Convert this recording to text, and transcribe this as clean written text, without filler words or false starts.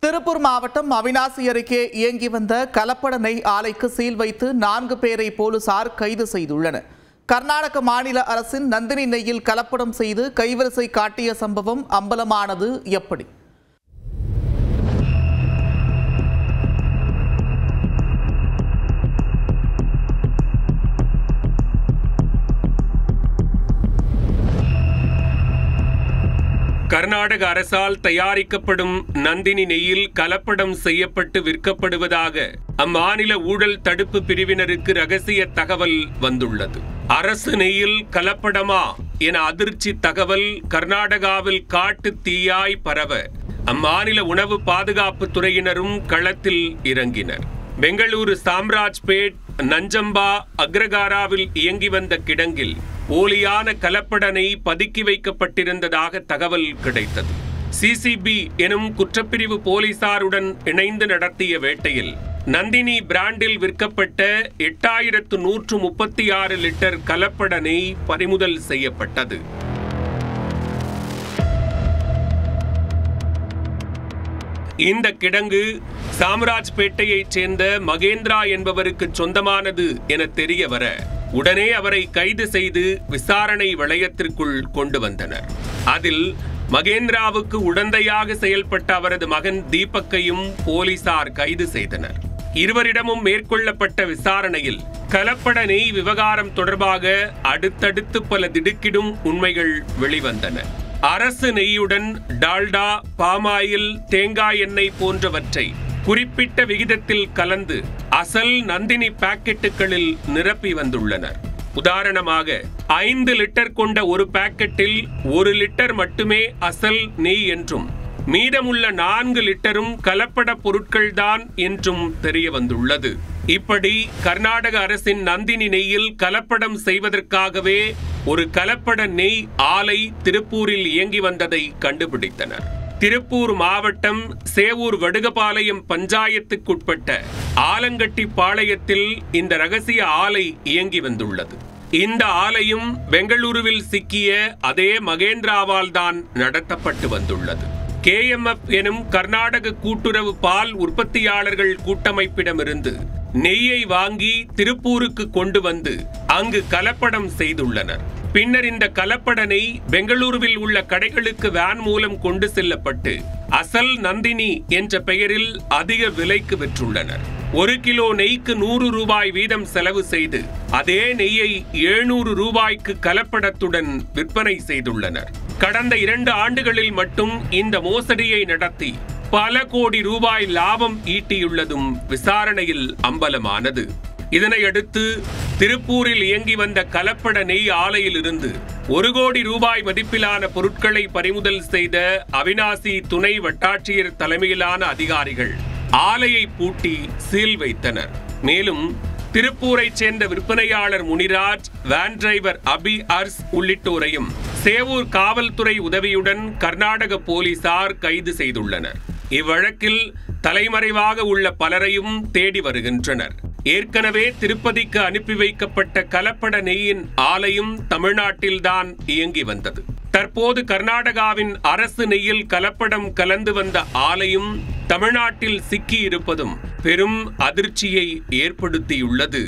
திருப்பூர் மாவட்டம் அவிநாசி அருகே இயங்கி வந்த கலப்பட நெய் ஆலைக்கு சீல் வைத்து 4 பேரை போலீசார் கைது செய்துள்ளனர். கர்நாடக மாநில அரசின் நந்தினி நெய்யில் கலப்படம் செய்து கைவரிசை காட்டிய சம்பவம் அம்பலமானது எப்படி? கர்நாடக அரசால் தயாரிக்கப்படும் நந்தினி நெய்யில் கலப்படம் செய்யப்பட்டு விற்கப்படுவதாக அம்மாநில ஊழல் தடுப்பு பிரிவினருக்கு ரகசிய தகவல் வந்துள்ளது. அரசு நெய்யில் கலப்படமா என அதிர்ச்சி தகவல் கர்நாடகாவில் காட்டு தீயாய் பரவ அம்மாநில உணவு பாதுகாப்பு துறையினரும் களத்தில் இறங்கினர். பெங்களூரு சாம்ராஜ்பேட் நஞ்சம்பா அக்ரகாராவில் இயங்கி வந்த கிடங்கில் போலியான கலப்பட நெய் பதுக்கி வைக்கப்பட்டிருந்ததாக தகவல் கிடைத்தது. சிசிபி எனும் குற்றப்பிரிவு போலீசாருடன் இணைந்து நடத்திய வேட்டையில் நந்தினி பிராண்டில் விற்கப்பட்ட 8136 லிட்டர் கலப்பட நெய் பறிமுதல் செய்யப்பட்டது. இந்த கிடங்கு சாம்ராஜ்பேட்டையைச் சேர்ந்த மகேந்திரா என்பவருக்கு சொந்தமானது என தெரிய வர உடனே அவரை கைது செய்து விசாரணை வளையத்திற்குள் கொண்டு வந்தனர். அதில் மகேந்திராவுக்கு உடந்தையாக செயல்பட்ட அவரது மகன் தீபக்கையும் போலீசார் கைது செய்தனர். இருவரிடமும் மேற்கொள்ளப்பட்ட விசாரணையில் கலப்பட நெய் விவகாரம் தொடர்பாக அடுத்தடுத்து பல திடுக்கிடும் உண்மைகள் வெளிவந்தன. அரசு நெய்யுடன் டால்டா, பாமாயில், தேங்காய் எண்ணெய் போன்றவற்றை குறிப்பிட்ட விகிதத்தில் கலந்து அசல் நந்தினி பாக்கெட்டுகளில் நிரப்பி வந்துள்ளனர். உதாரணமாக 5 லிட்டர் கொண்ட ஒரு பாக்கெட்டில் 1 லிட்டர் மட்டுமே அசல் நெய் என்றும் மீதமுள்ள 4 லிட்டரும் கலப்பட பொருட்கள்தான் என்றும் தெரிய வந்துள்ளது. இப்படி கர்நாடக அரசின் நந்தினி நெய்யில் கலப்படம் செய்வதற்காகவே ஒரு கலப்பட நெய் ஆலை திருப்பூரில் இயங்கி வந்ததை கண்டுபிடித்தனர். திருப்பூர் மாவட்டம் சேவூர் வடுகபாளையம் பஞ்சாயத்துக்குட்பட்ட ஆலங்கட்டி பாளையத்தில் இந்த ரகசிய ஆலை இயங்கி வந்துள்ளது. இந்த ஆலையும் பெங்களூருவில் சிக்கிய அதே மகேந்திராவால் தான் நடத்தப்பட்டு வந்துள்ளது. KMF எனும் கர்நாடக கூட்டுறவு பால் உற்பத்தியாளர்கள் கூட்டமைப்பிடமிருந்து நெய்யை வாங்கி திருப்பூருக்கு கொண்டு வந்து அங்கு கலப்படம் செய்துள்ளனர். பின்னர் இந்த கலப்பட நெய் பெங்களூருவில் உள்ள கடைகளுக்கு வேன் மூலம் கொண்டு செல்லப்பட்டு அசல் நந்தினி என்ற பெயரில் அதிக விலைக்கு விற்றுள்ளனர். 1 கிலோ நெய்க்கு 100 ரூபாய் வீதம் செலவு செய்து அதே நெய்யை 700 ரூபாய்க்கு கலப்படத்துடன் விற்பனை செய்துள்ளனர். கடந்த 2 ஆண்டுகளில் மட்டும் இந்த மோசடியை நடத்தி பல கோடி ரூபாய் லாபம் ஈட்டியுள்ளதும் விசாரணையில் அம்பலமானது. இதனையடுத்து திருப்பூரில் இயங்கி வந்த கலப்பட நெய் ஆலையிலிருந்து 1 கோடி ரூபாய் மதிப்பிலான பொருட்களை பறிமுதல் செய்த அவிநாசி துணை வட்டாட்சியர் தலைமையிலான அதிகாரிகள் ஆலையை பூட்டி சீல் வைத்தனர். மேலும் திருப்பூரைச் சேர்ந்த விற்பனையாளர் முனிராஜ், வேன் டிரைவர் அபி அர்ஸ் உள்ளிட்டோரையும் சேவூர் காவல்துறை உதவியுடன் கர்நாடக போலீசார் கைது செய்துள்ளனர். இவ்வழக்கில் தலைமறைவாக உள்ள பலரையும் தேடி வருகின்றனர். ஏற்கனவே திருப்பதிக்கு அனுப்பி வைக்கப்பட்ட கலப்பட நெய்யின் ஆலையும் தமிழ்நாட்டில்தான் இயங்கி வந்தது. தற்போது கர்நாடகாவின் அரசு நெய்யில் கலப்படம் கலந்து வந்த ஆலையும் தமிழ்நாட்டில் சிக்கி இருப்பதும் பெரும் அதிர்ச்சியை ஏற்படுத்தியுள்ளது.